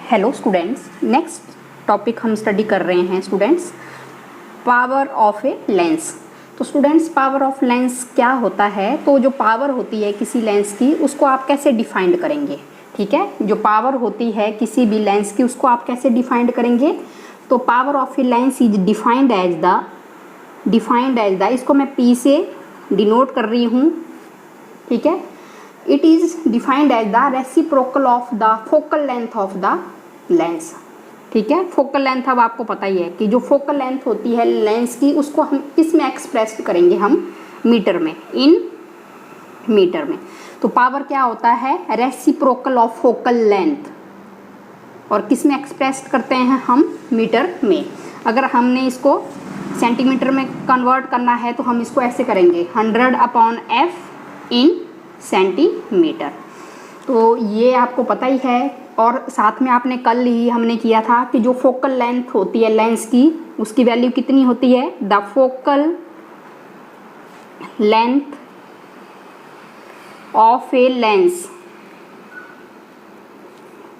Hello students, next topic हम study कर रहे हैं students, power of a lens. तो स्टूडेंट्स, पावर ऑफ लेंस क्या होता है? तो जो पावर होती है किसी लेंस की, उसको आप कैसे डिफाइंड करेंगे? ठीक है, जो पावर होती है किसी भी लेंस की, उसको आप कैसे डिफाइंड करेंगे? तो power of a lens is defined as the, इसको मैं P से डिनोट कर रही हूँ। ठीक है, it is defined as the reciprocal of the focal length of the lens. ठीक है, फोकल लेंथ अब आपको पता ही है कि जो फोकल लेंथ होती है लेंस की, उसको हम किस में एक्सप्रेस करेंगे? हम मीटर में, इन मीटर में। तो पावर क्या होता है? Reciprocal of focal length. और किस में एक्सप्रेस करते हैं हम? मीटर में। अगर हमने इसको सेंटीमीटर में कन्वर्ट करना है तो हम इसको ऐसे करेंगे, 100/F इन सेंटीमीटर। तो ये आपको पता ही है। और साथ में आपने कल ही हमने किया था कि जो फोकल लेंथ होती है लेंस की, उसकी वैल्यू कितनी होती है? The focal length of a lens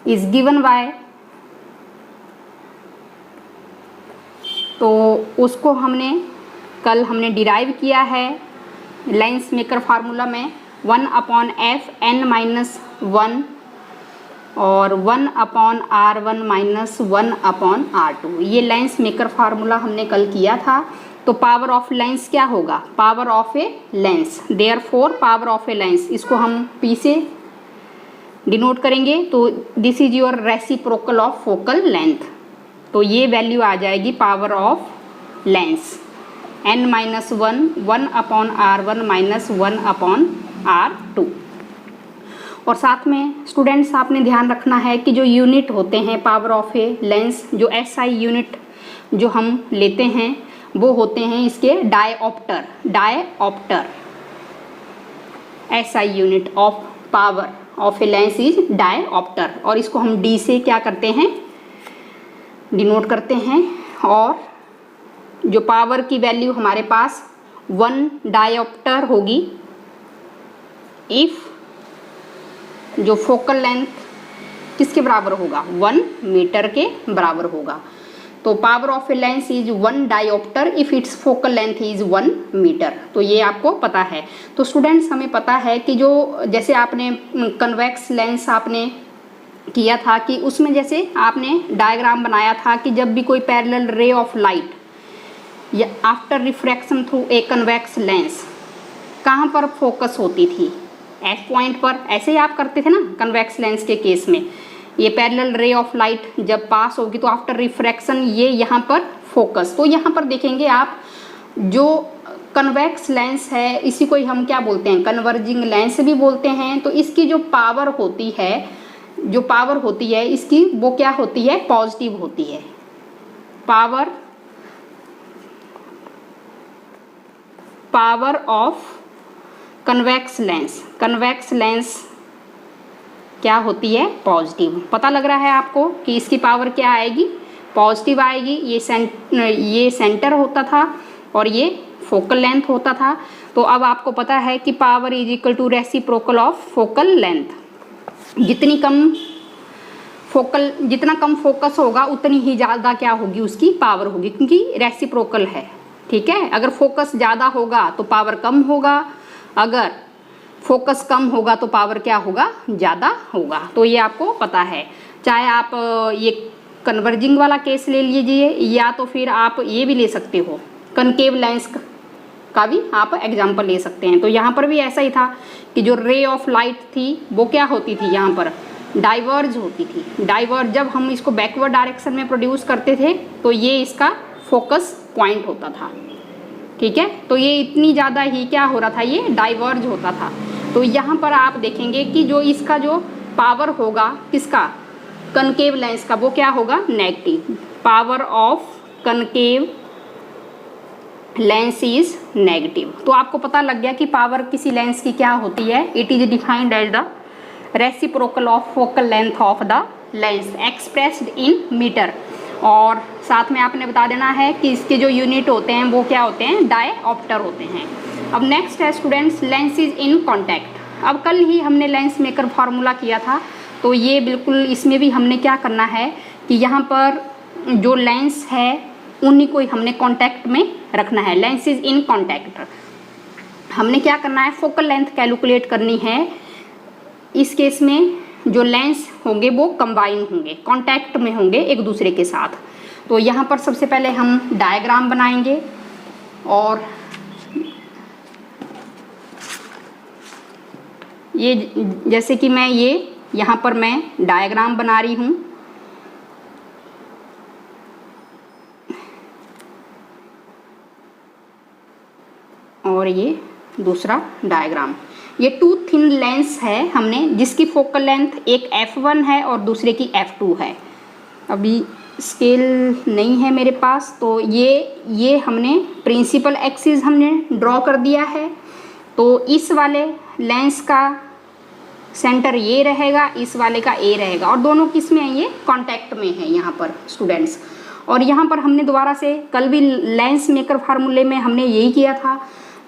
is given by, तो उसको कल हमने डिराइव किया है लेंस मेकर फार्मूला में 1/F n-1 और 1/R1 - 1/R2। ये लेंस मेकर फार्मूला हमने कल किया था। तो पावर ऑफ लेंस क्या होगा? Power of a lens. Therefore power of a lens, इसको हम P से डिनोट करेंगे। तो this is your reciprocal of focal length. तो ये वैल्यू आ जाएगी power of lens n-1, 1/R1 - 1/R2। और साथ में स्टूडेंट्स आपने ध्यान रखना है कि जो यूनिट होते हैं पावर ऑफ ए लेंस, जो SI यूनिट जो हम लेते हैं वो होते हैं इसके dioptre. SI unit of power of a lens is dioptre. और इसको हम D से क्या करते हैं? डिनोट करते हैं। और जो पावर की वैल्यू हमारे पास 1 डायऑप्टर होगी इफ जो फोकल लेंथ किसके बराबर होगा? 1 मीटर के बराबर होगा। तो power of a lens is 1 dioptre if its focal length is 1 metre. तो ये आपको पता है। तो स्टूडेंट्स, हमें पता है कि जो जैसे आपने कन्वेक्स लेंस आपने किया था कि उसमें जैसे आपने डायग्राम बनाया था कि जब भी कोई पैरेलल रे ऑफ लाइट या after refraction through a convex lens कहाँ पर फोकस होती थी? F पॉइंट पर। ऐसे ही आप करते थे ना कन्वेक्स लेंस के केस में। ये पैरेलल रे ऑफ लाइट जब पास होगी तो आफ्टर रिफ्रैक्शन ये यहाँ पर फोकस। तो यहाँ पर देखेंगे आप, जो कन्वेक्स लेंस है इसी को हम क्या बोलते हैं? कन्वर्जिंग लेंस भी बोलते हैं। तो इसकी जो पावर होती है इसकी, वो क्या होती है? पॉजिटिव होती है। पावर ऑफ कन्वेक्स लेंस क्या होती है? पॉजिटिव। पता लग रहा है आपको कि इसकी पावर क्या आएगी? पॉजिटिव आएगी। ये सेंटर होता था और ये फोकल लेंथ होता था। तो अब आपको पता है कि power is equal to reciprocal of focal length. जितना कम फोकस होगा उतनी ही ज़्यादा क्या होगी? उसकी पावर होगी, क्योंकि रेसिप्रोकल है। ठीक है, अगर फोकस ज़्यादा होगा तो पावर कम होगा, अगर फोकस कम होगा तो पावर क्या होगा? ज़्यादा होगा। तो ये आपको पता है। चाहे आप ये कन्वर्जिंग वाला केस ले लीजिए या तो फिर आप ये भी ले सकते हो, कनकेव लेंस का भी आप एग्जाम्पल ले सकते हैं। तो यहाँ पर भी ऐसा ही था कि जो रे ऑफ लाइट थी वो क्या होती थी? यहाँ पर डाइवर्ज होती थी। डाइवर्ज जब हम इसको बैकवर्ड डायरेक्शन में प्रोड्यूस करते थे तो ये इसका फोकस पॉइंट होता था। ठीक है, तो ये इतनी ज़्यादा ही क्या हो रहा था? ये डाइवर्ज होता था। तो यहाँ पर आप देखेंगे कि जो इसका जो पावर होगा किसका? कनकेव लेंस का, वो क्या होगा? Negative. Power of concave lens is negative. तो आपको पता लग गया कि पावर किसी लेंस की क्या होती है? It is defined as the reciprocal of focal length of the lens expressed in metre. और साथ में आपने बता देना है कि इसके जो यूनिट होते हैं वो क्या होते हैं? डायऑप्टर होते हैं। अब नेक्स्ट है students, lens is in contact. अब कल ही हमने लेंस मेकर फार्मूला किया था। तो ये बिल्कुल इसमें भी हमने क्या करना है कि यहाँ पर जो लेंस है उन्हीं को हमने कांटेक्ट में रखना है, लेंस इज इन कांटेक्ट। हमने क्या करना है, फोकल लेंथ कैलकुलेट करनी है। इस केस में जो लेंस होंगे वो कंबाइन होंगे, कांटेक्ट में होंगे एक दूसरे के साथ। तो यहाँ पर सबसे पहले हम डायग्राम बनाएंगे और ये जैसे कि मैं ये यहाँ पर मैं डायग्राम बना रही हूँ। और ये दूसरा डायग्राम, ये टू थिन लेंस है हमने, जिसकी फोकल लेंथ एक f1 है और दूसरे की f2 है। अभी स्केल नहीं है मेरे पास, तो ये हमने प्रिंसिपल एक्सिस हमने ड्रॉ कर दिया है। तो इस वाले लेंस का सेंटर ये रहेगा, इस वाले का ए रहेगा, और दोनों किस में है, ये कांटेक्ट में है यहाँ पर स्टूडेंट्स। और यहाँ पर हमने दोबारा से कल भी लेंस मेकर फार्मूले में हमने यही किया था।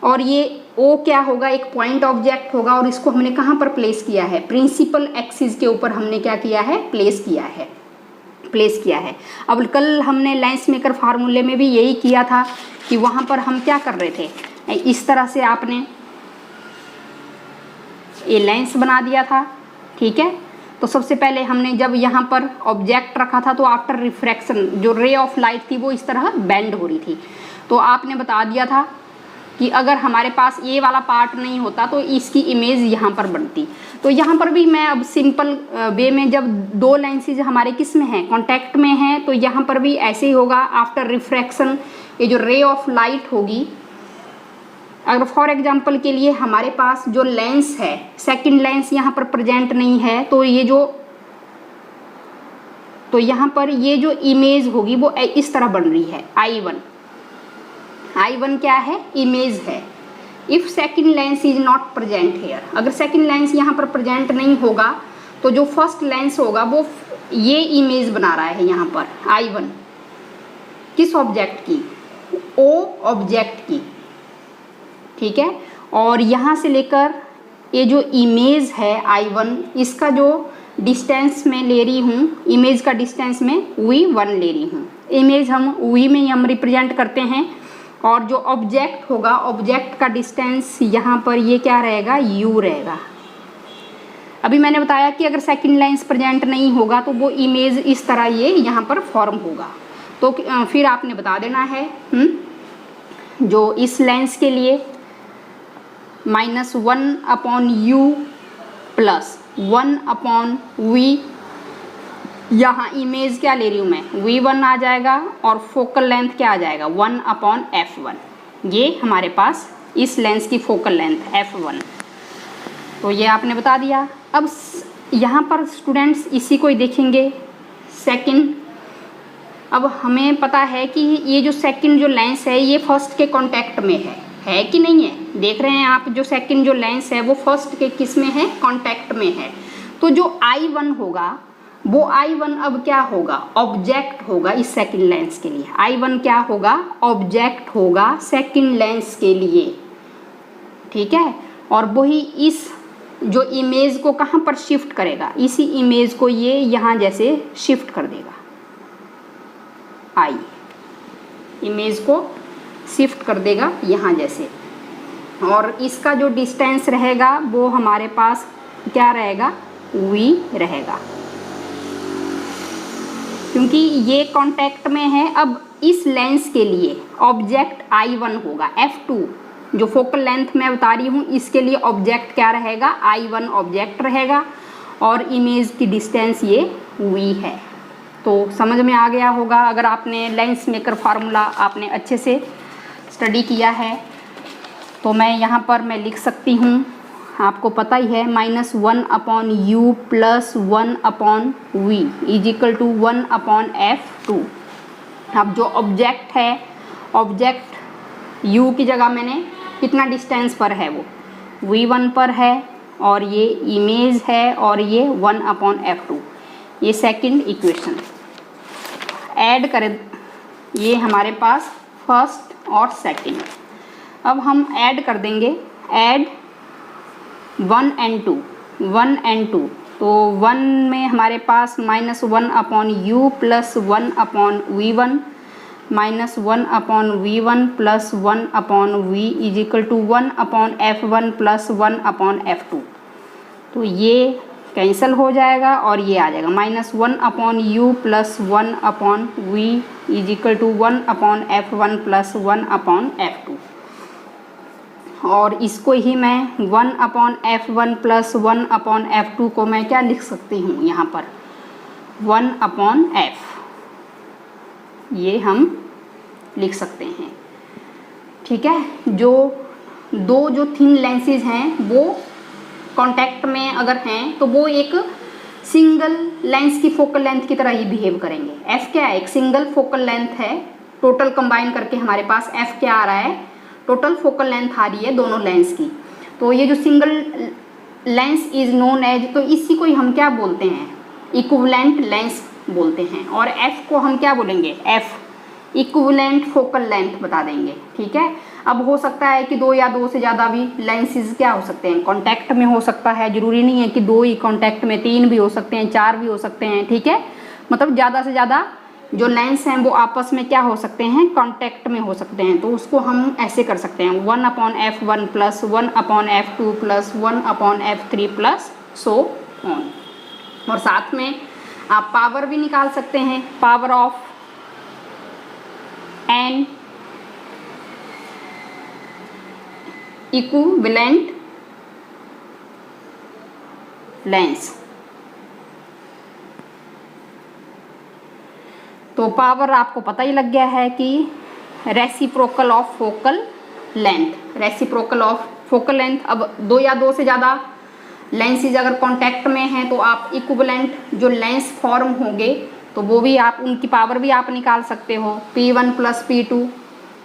और ये ओ क्या होगा, एक पॉइंट ऑब्जेक्ट होगा, और इसको हमने कहाँ पर प्लेस किया है, प्रिंसिपल एक्सिस के ऊपर हमने क्या किया है, प्लेस किया है। अब कल हमने लेंस मेकर फार्मूले में भी यही किया था कि वहाँ पर हम क्या कर रहे थे, इस तरह से आपने ये लेंस बना दिया था, ठीक है। तो सबसे पहले हमने जब यहाँ पर ऑब्जेक्ट रखा था तो आफ्टर रिफ्रैक्शन जो रे ऑफ लाइट थी वो इस तरह बेंड हो रही थी। तो आपने बता दिया था कि अगर हमारे पास ये वाला पार्ट नहीं होता तो इसकी इमेज यहाँ पर बनती। तो यहाँ पर भी मैं अब सिंपल वे में, जब दो लेंसेज हमारे किस में हैं, कॉन्टैक्ट में हैं, तो यहाँ पर भी ऐसे ही होगा। आफ्टर रिफ्रैक्शन ये जो रे ऑफ लाइट होगी, अगर फॉर एग्जांपल के लिए हमारे पास जो लेंस है, सेकंड लेंस यहाँ पर प्रेजेंट नहीं है, तो यहाँ पर ये जो इमेज होगी वो इस तरह बन रही है, I1 क्या है, इमेज है। If second lens is not present here, अगर सेकंड लेंस यहाँ पर प्रेजेंट नहीं होगा तो जो फर्स्ट लेंस होगा वो ये इमेज बना रहा है यहाँ पर I1, किस ऑब्जेक्ट की, O ऑब्जेक्ट की, ठीक है। और यहाँ से लेकर ये जो इमेज है I1, इसका जो डिस्टेंस मैं ले रही हूँ, इमेज का डिस्टेंस में V1 ले रही हूँ। इमेज हम V में हम रिप्रेजेंट करते हैं, और जो ऑब्जेक्ट होगा, ऑब्जेक्ट का डिस्टेंस यहाँ पर ये क्या रहेगा, U रहेगा। अभी मैंने बताया कि अगर सेकंड लेंस प्रेजेंट नहीं होगा तो वो इमेज इस तरह ये यहाँ पर फॉर्म होगा। तो फिर आपने बता देना है जो इस लेंस के लिए -1/u प्लस 1/v, यहाँ इमेज क्या ले रही हूँ मैं, V1 आ जाएगा, और फोकल लेंथ क्या आ जाएगा, 1/f1। ये हमारे पास इस लेंस की फोकल लेंथ f1। तो ये आपने बता दिया। अब यहाँ पर स्टूडेंट्स इसी को ही देखेंगे सेकंड। अब हमें पता है कि ये जो सेकंड जो लेंस है ये फर्स्ट के कांटेक्ट में है कि नहीं है, देख रहे हैं आप, जो सेकंड जो लेंस है वो फर्स्ट के किस में है, कांटेक्ट में है। तो जो I1 होगा वो I1 अब क्या होगा, ऑब्जेक्ट होगा इस सेकंड लेंस के लिए। I1 क्या होगा, ऑब्जेक्ट होगा सेकंड लेंस के लिए, ठीक है। और वही इस जो इमेज को कहाँ पर शिफ्ट करेगा, इसी इमेज को ये यहाँ जैसे शिफ्ट कर देगा, इमेज को शिफ्ट कर देगा यहाँ जैसे। और इसका जो डिस्टेंस रहेगा वो हमारे पास क्या रहेगा, V रहेगा, क्योंकि ये कांटेक्ट में है। अब इस लेंस के लिए ऑब्जेक्ट I1 होगा, f2 जो फोकल लेंथ मैं बता रही हूँ, इसके लिए ऑब्जेक्ट क्या रहेगा, I1 ऑब्जेक्ट रहेगा, और इमेज की डिस्टेंस ये V है। तो समझ में आ गया होगा, अगर आपने लेंस मेकर फार्मूला आपने अच्छे से स्टडी किया है तो मैं यहाँ पर मैं लिख सकती हूँ, आपको पता ही है, -1/u plus 1/v is equal to 1/f2। अब जो ऑब्जेक्ट है, ऑब्जेक्ट u की जगह मैंने कितना डिस्टेंस पर है, वो V1 पर है, और ये इमेज है, और ये 1/f2। ये सेकंड इक्वेशन ऐड करें, ये हमारे पास फर्स्ट और सेकंड। अब हम ऐड कर देंगे, ऐड 1 and 2, तो 1 में हमारे पास -1/u plus 1/v1 -1/v1 plus 1/v is equal to 1/f1 plus 1/f2। तो ये कैंसिल हो जाएगा और ये आ जाएगा -1/u plus 1/v is equal to 1/f1 plus 1/f2। और इसको ही मैं 1/f1 प्लस 1/f2 को मैं क्या लिख सकती हूँ यहाँ पर 1/f, ये हम लिख सकते हैं। ठीक है, जो थिन लेंसेज हैं वो कांटेक्ट में अगर हैं तो वो एक सिंगल लेंस की फोकल लेंथ की तरह ही बिहेव करेंगे। f क्या है, एक सिंगल फोकल लेंथ है, टोटल कंबाइन करके हमारे पास f क्या आ रहा है, टोटल फोकल लेंथ आ रही है दोनों लेंस की। तो ये जो single lens is known as, तो इसी को ही हम क्या बोलते हैं, इक्विवेलेंट लेंस बोलते हैं। और f को हम क्या बोलेंगे, f इक्विवेलेंट फोकल लेंथ बता देंगे। ठीक है, अब हो सकता है कि 2 या 2 से ज़्यादा भी लेंसेज क्या हो सकते हैं, कांटेक्ट में हो सकता है, ज़रूरी नहीं है कि 2 ही कांटेक्ट में, 3 भी हो सकते हैं, 4 भी हो सकते हैं। ठीक है, मतलब ज़्यादा से ज़्यादा जो लेंस हैं वो आपस में क्या हो सकते हैं, कांटेक्ट में हो सकते हैं। तो उसको हम ऐसे कर सकते हैं 1/f1 plus 1/f2 plus 1/f3 plus so on. और साथ में आप पावर भी निकाल सकते हैं, power of an equivalent lens. तो पावर आपको पता ही लग गया है कि reciprocal of focal length, reciprocal of focal length. अब 2 या 2 से ज़्यादा लेंसेज अगर कांटेक्ट में हैं तो आप इक्विवेलेंट जो लेंस फॉर्म होंगे तो वो भी आप, उनकी पावर भी आप निकाल सकते हो, P1 प्लस P2।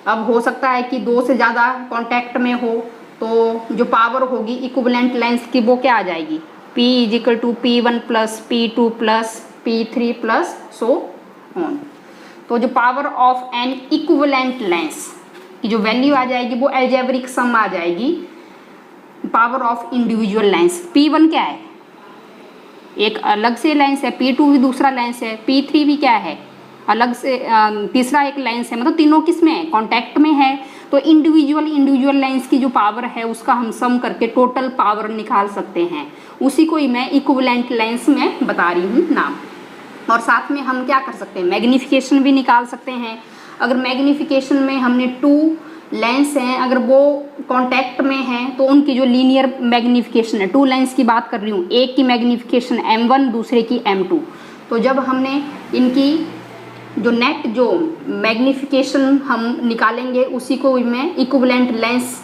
अब हो सकता है कि 2 से ज़्यादा कांटेक्ट में हो तो जो पावर होगी इक्विवेलेंट लेंस की वो क्या आ जाएगी, P is equal to P1 plus P2 plus P3 plus so on. तो जो power of an equivalent lens की जो वैल्यू आ जाएगी वो अलजेब्रिक सम आ जाएगी power of individual lens. P1 क्या है, एक अलग से लेंस है, P2 भी दूसरा लेंस है, P3 भी क्या है, अलग से तीसरा एक लेंस है, मतलब तीनों किस में है, कॉन्टैक्ट में है। तो इंडिविजुअल लेंस की जो पावर है उसका हम सम करके टोटल पावर निकाल सकते हैं। उसी को ही मैं इक्विवेलेंट लेंस में बता रही हूँ नाम। और साथ में हम क्या कर सकते हैं, मैग्नीफिकेशन भी निकाल सकते हैं। अगर मैग्नीफिकेशन में हमने 2 लेंस हैं, अगर वो कांटेक्ट में हैं तो उनकी जो लीनियर मैग्नीफिकेशन है, 2 लेंस की बात कर रही हूँ, एक की मैग्नीफिकेशन m1 दूसरे की m2। तो जब हमने इनकी जो नेट जो मैग्नीफिकेशन हम निकालेंगे उसी को मैं इक्विवेलेंट लेंस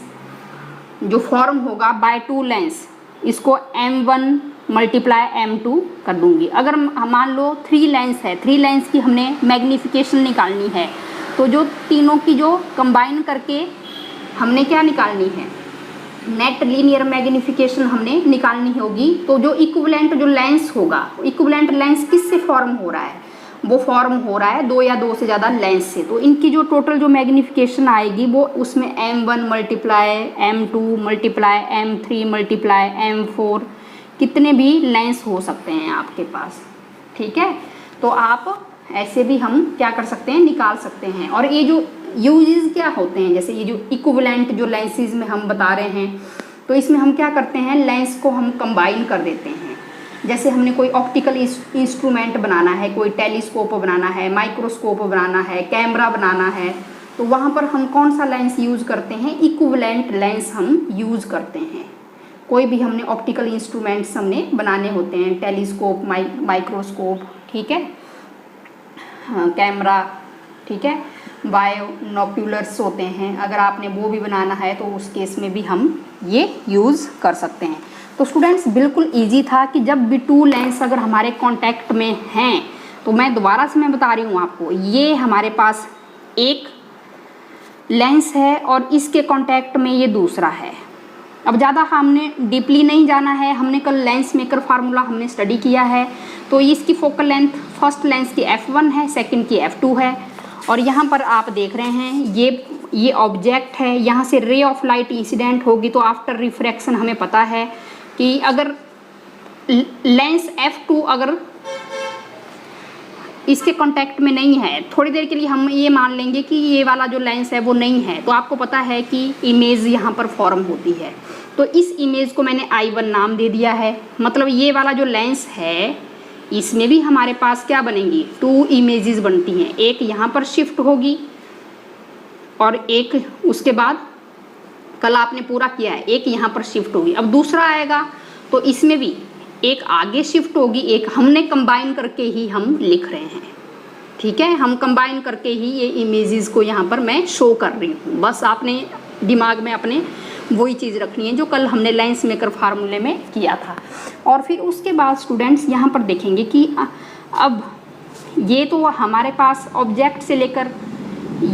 जो फॉर्म होगा बाय 2 लेंस, इसको m1 मल्टीप्लाई m2 कर दूंगी। अगर मान लो 3 लेंस है, 3 लेंस की हमने मैग्नीफिकेशन निकालनी है तो जो तीनों की जो कंबाइन करके हमने क्या निकालनी है, नेट लीनियर मैग्नीफिकेशन हमने निकालनी होगी। तो जो इक्विवेलेंट जो लेंस होगा, इक्विवेलेंट लेंस किससे फॉर्म हो रहा है, वो फॉर्म हो रहा है 2 या 2 से ज़्यादा लेंस से। तो इनकी जो टोटल जो मैग्नीफिकेशन आएगी वो उसमें m1 multiply m2 multiply m3 multiply m4 कितने भी लेंस हो सकते हैं आपके पास। ठीक है, तो आप ऐसे भी हम क्या कर सकते हैं, निकाल सकते हैं। और ये जो यूजेस क्या होते हैं, जैसे ये जो इक्विवेलेंट जो लेंसेज में हम बता रहे हैं, तो इसमें हम क्या करते हैं, लेंस को हम कंबाइन कर देते हैं। जैसे हमने कोई ऑप्टिकल इंस्ट्रूमेंट बनाना है, कोई टेलीस्कोप बनाना है, माइक्रोस्कोप बनाना है, कैमरा बनाना है, तो वहाँ पर हम कौन सा लेंस यूज़ करते हैं, इक्विवेलेंट लेंस हम यूज़ करते हैं। कोई भी हमने ऑप्टिकल इंस्ट्रूमेंट्स हमने बनाने होते हैं, टेलीस्कोप, माइक्रोस्कोप, ठीक है, कैमरा, ठीक है, बायोनोक्यूलर्स होते हैं, अगर आपने वो भी बनाना है तो उस केस में भी हम ये यूज़ कर सकते हैं। तो स्टूडेंट्स बिल्कुल इजी था कि जब भी 2 लेंस अगर हमारे कांटेक्ट में हैं, तो मैं दोबारा से मैं बता रही हूँ आपको, ये हमारे पास एक लेंस है और इसके कांटेक्ट में ये दूसरा है। अब ज़्यादा हमने डीपली नहीं जाना है, हमने कल लेंस मेकर फार्मूला हमने स्टडी किया है। तो इसकी फोकल लेंथ फर्स्ट लेंस की f1 है, सेकंड की f2 है। और यहाँ पर आप देख रहे हैं ये ऑब्जेक्ट है, यहाँ से रे ऑफ लाइट इंसिडेंट होगी, तो आफ्टर रिफ्रैक्शन हमें पता है कि अगर लेंस F2 अगर इसके कांटेक्ट में नहीं है, थोड़ी देर के लिए हम ये मान लेंगे कि ये वाला जो लेंस है वो नहीं है, तो आपको पता है कि इमेज यहाँ पर फॉर्म होती है। तो इस इमेज को मैंने I1 नाम दे दिया है। मतलब ये वाला जो लेंस है इसमें भी हमारे पास क्या बनेंगी, 2 इमेजेस बनती हैं। एक यहाँ पर शिफ्ट होगी और एक उसके बाद कल आपने पूरा किया है, एक यहाँ पर शिफ्ट होगी। अब दूसरा आएगा तो इसमें भी एक आगे शिफ्ट होगी, एक हमने कंबाइन करके ही हम लिख रहे हैं। ठीक है, हम कंबाइन करके ही ये इमेजेस को यहाँ पर मैं शो कर रही हूँ। बस आपने दिमाग में अपने वही चीज़ रखनी है जो कल हमने लेंस मेकर फार्मूले में किया था। और फिर उसके बाद स्टूडेंट्स यहाँ पर देखेंगे कि अब ये तो हमारे पास ऑब्जेक्ट से लेकर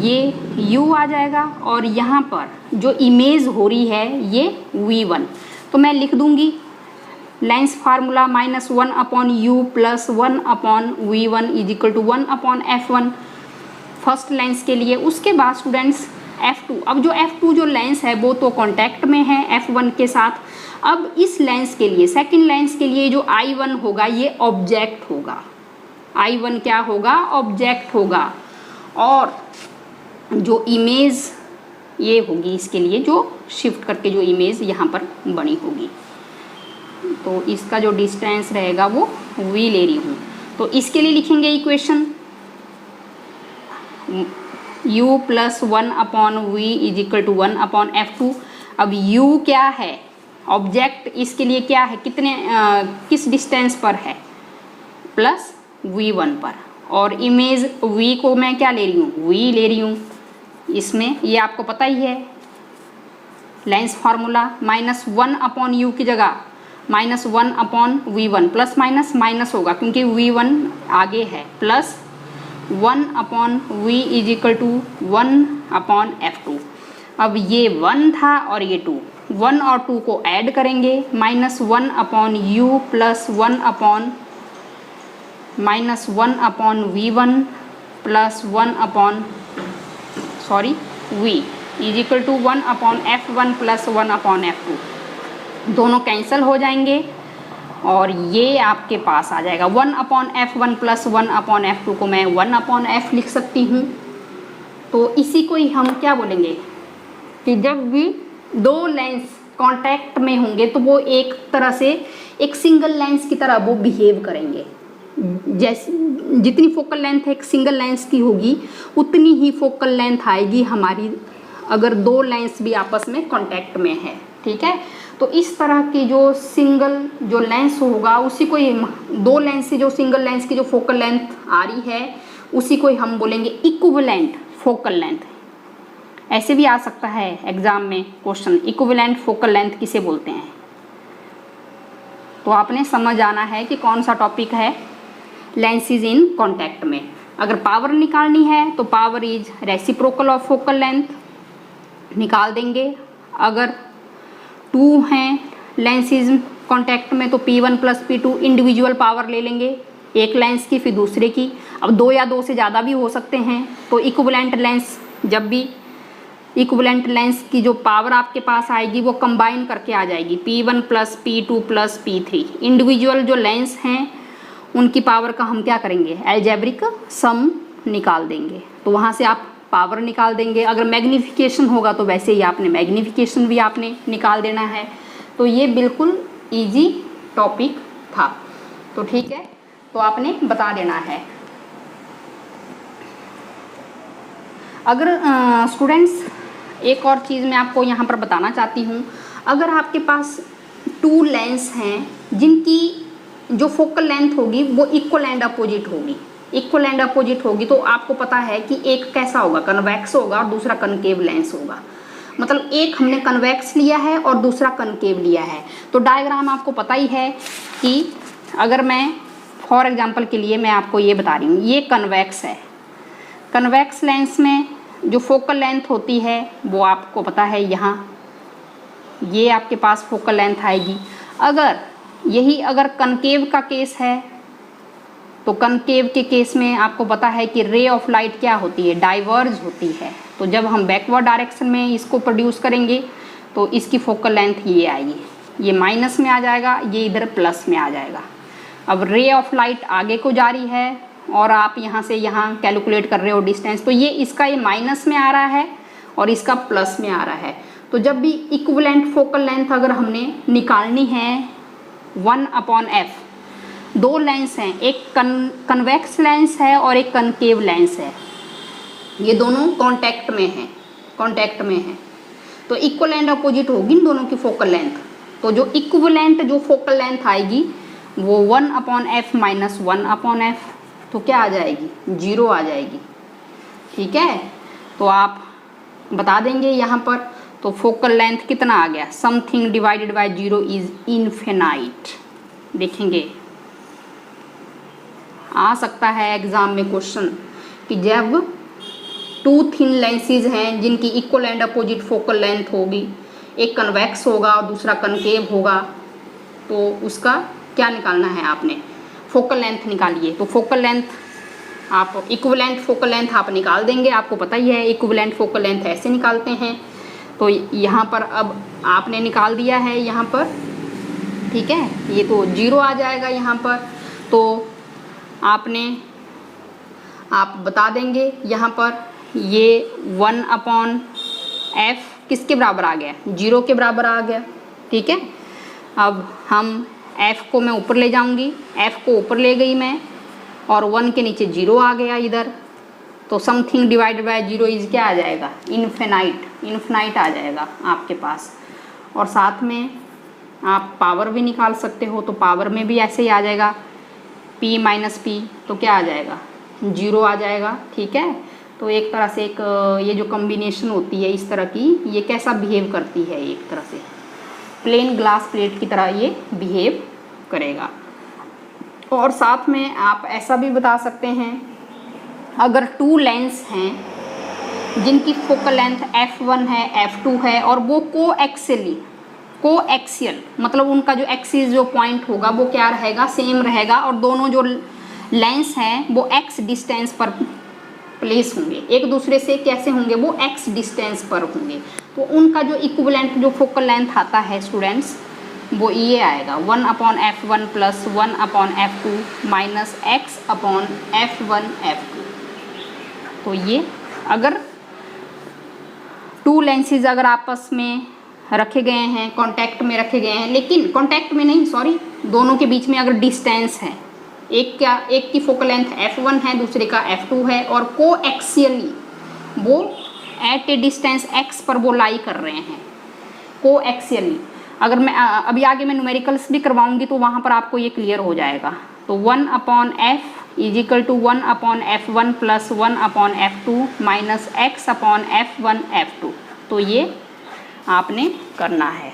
ये U आ जाएगा और यहाँ पर जो इमेज हो रही है ये V1। तो मैं लिख दूँगी lens formula -1/u + 1/v1 = 1/f1 first lens के लिए। उसके बाद स्टूडेंट्स F2, अब जो F2 जो लेंस है वो तो कांटेक्ट में है F1 के साथ। अब इस लेंस के लिए, सेकंड लेंस के लिए जो I1 होगा ये ऑब्जेक्ट होगा। I1 क्या होगा, ऑब्जेक्ट होगा। और जो इमेज ये होगी इसके लिए जो शिफ्ट करके जो इमेज यहाँ पर बनी होगी, तो इसका जो डिस्टेंस रहेगा वो V ले रही हूँ। तो इसके लिए लिखेंगे इक्वेशन U + 1/v = 1/f2। अब U क्या है, ऑब्जेक्ट इसके लिए क्या है, किस डिस्टेंस पर है, +v1 पर। और इमेज V को मैं क्या ले रही हूँ, V ले रही हूँ। इसमें ये आपको पता ही है लेंस फार्मूला -1/u की जगह -1/v1 प्लस माइनस होगा क्योंकि V1 आगे है, प्लस 1/v = 1/f2। अब ये 1 था और ये 2, 1 और 2 को ऐड करेंगे, -1/u + 1/v1 plus v = 1/f1 plus 1/f2। दोनों कैंसिल हो जाएंगे और ये आपके पास आ जाएगा 1/f1 प्लस 1/f2 को मैं 1/f लिख सकती हूँ। तो इसी को ही हम क्या बोलेंगे कि जब भी दो लेंस कांटेक्ट में होंगे तो वो एक तरह से एक सिंगल लेंस की तरह वो बिहेव करेंगे। जैसे जितनी फोकल लेंथ एक सिंगल लेंस की होगी उतनी ही फोकल लेंथ आएगी हमारी अगर दो लेंस भी आपस में कांटेक्ट में है। ठीक है, तो इस तरह की जो सिंगल जो लेंस होगा उसी को ही दो लेंस से जो सिंगल लेंस की जो फोकल लेंथ आ रही है उसी को ही हम बोलेंगे इक्विवेलेंट फोकल लेंथ। ऐसे भी आ सकता है एग्जाम में क्वेश्चन, इक्विवेलेंट फोकल लेंथ किसे बोलते हैं। तो आपने समझ आना है कि कौन सा टॉपिक है लेंसेज इन कॉन्टैक्ट में। अगर पावर निकालनी है तो power is reciprocal of focal length निकाल देंगे। अगर 2 हैं लेंसेज कॉन्टैक्ट में तो P1 plus P2 individual power ले लेंगे, एक लेंस की फिर दूसरे की। अब 2 या 2 से ज़्यादा भी हो सकते हैं। तो इक्विवेलेंट लेंस, जब भी इक्विवेलेंट लेंस की जो पावर आपके पास आएगी वो कंबाइन करके आ जाएगी P1 plus P2 plus P3। Individual जो लेंस हैं उनकी पावर का हम क्या करेंगे, अलजेब्रिक सम निकाल देंगे। तो वहाँ से आप पावर निकाल देंगे। अगर मैग्नीफिकेशन होगा तो वैसे ही आपने मैग्नीफिकेशन भी आपने निकाल देना है। तो ये बिल्कुल इजी टॉपिक था। तो ठीक है, तो आपने बता देना है। अगर स्टूडेंट्स एक और चीज़ मैं आपको यहाँ पर बताना चाहती हूँ, अगर आपके पास 2 लेंस हैं जिनकी जो फोकल लेंथ होगी वो इक्वल एंड अपोजिट होगी, इक्वल एंड अपोजिट होगी, तो आपको पता है कि एक कैसा होगा, कन्वेक्स होगा और दूसरा कनकेव लेंस होगा। मतलब एक हमने कन्वेक्स लिया है और दूसरा कनकेव लिया है। तो डायग्राम आपको पता ही है कि अगर मैं फॉर एग्जांपल के लिए मैं आपको ये बता रही हूँ, ये कन्वेक्स है। कन्वेक्स लेंस में जो फोकल लेंथ होती है वो आपको पता है, यहाँ ये आपके पास फोकल लेंथ आएगी। अगर कनकेव का केस है तो कनकेव के केस में आपको पता है कि रे ऑफ लाइट क्या होती है, डाइवर्ज होती है। तो जब हम बैकवर्ड डायरेक्शन में इसको प्रोड्यूस करेंगे तो इसकी फोकल लेंथ ये आएगी। ये माइनस में आ जाएगा, ये इधर प्लस में आ जाएगा। अब रे ऑफ लाइट आगे को जा रही है और आप यहाँ से यहाँ कैलकुलेट कर रहे हो डिस्टेंस, तो ये इसका ये माइनस में आ रहा है और इसका प्लस में आ रहा है। तो जब भी इक्विवेलेंट फोकल लेंथ अगर हमने निकालनी है 1/f, दो लेंस हैं, एक कन्वेक्स लेंस है और एक कनकेव लेंस है, ये दोनों कांटेक्ट में हैं, तो इक्वल एंड अपोजिट होगी इन दोनों की फोकल लेंथ। तो जो इक्विवेलेंट जो फोकल लेंथ आएगी वो 1/f माइनस 1/f, तो क्या आ जाएगी, 0 आ जाएगी। ठीक है, तो आप बता देंगे यहाँ पर। तो फोकल लेंथ कितना आ गया, something divided by 0 is infinite. देखेंगे आ सकता है एग्जाम में क्वेश्चन कि जब टू थिन लेंसेज हैं जिनकी equal and opposite focal length होगी, एक कन्वेक्स होगा और दूसरा कनकेव होगा, तो उसका क्या निकालना है आपने, फोकल लेंथ निकालिए। तो फोकल लेंथ आप इक्विवेलेंट फोकल लेंथ आप निकाल देंगे, आपको पता ही है इक्विवेलेंट फोकल लेंथ ऐसे निकालते हैं। तो यहाँ पर अब आपने निकाल दिया है यहाँ पर, ठीक है, ये तो 0 आ जाएगा यहाँ पर। तो आप बता देंगे यहाँ पर ये 1/f किसके बराबर आ गया, 0 के बराबर आ गया। ठीक है, अब हम f को मैं ऊपर ले जाऊंगी, f को ऊपर ले गई मैं और 1 के नीचे 0 आ गया इधर, तो समथिंग डिवाइडेड बाय 0 इज क्या आ जाएगा, इन्फिनाइट आ जाएगा आपके पास। और साथ में आप पावर भी निकाल सकते हो, तो पावर में भी ऐसे ही आ जाएगा p माइनस p, तो क्या आ जाएगा, 0 आ जाएगा। ठीक है, तो एक तरह से एक ये जो कॉम्बिनेशन होती है इस तरह की, ये कैसा बिहेव करती है, एक तरह से प्लेन ग्लास प्लेट की तरह ये बिहेव करेगा। और साथ में आप ऐसा भी बता सकते हैं, अगर टू लेंस हैं जिनकी फोकल लेंथ f1 है f2 है और वो कोएक्सियल मतलब उनका जो एक्सिस जो पॉइंट होगा वो क्या रहेगा, सेम रहेगा, और दोनों जो लेंस हैं वो x डिस्टेंस पर प्लेस होंगे, एक दूसरे से कैसे होंगे, वो x डिस्टेंस पर होंगे, तो उनका जो इक्विवेलेंट जो फोकल लेंथ आता है स्टूडेंट्स, वो ये आएगा 1/f1 plus 1/f2 minus x/f1f2। तो ये अगर टू लेंसेज अगर आपस में रखे गए हैं, कांटेक्ट में रखे गए हैं, लेकिन कांटेक्ट में नहीं, सॉरी, दोनों के बीच में अगर डिस्टेंस है, एक की फोकल लेंथ f1 है, दूसरे का f2 है, और कोएक्सियली वो एट ए डिस्टेंस x पर वो लाई कर रहे हैं, कोएक्सियली। अगर मैं अभी आगे मैं न्यूमेरिकल्स भी करवाऊंगी तो वहाँ पर आपको ये क्लियर हो जाएगा। तो 1/f is equal to 1/f1 plus 1/f2 minus x/f1f2, तो ये आपने करना है।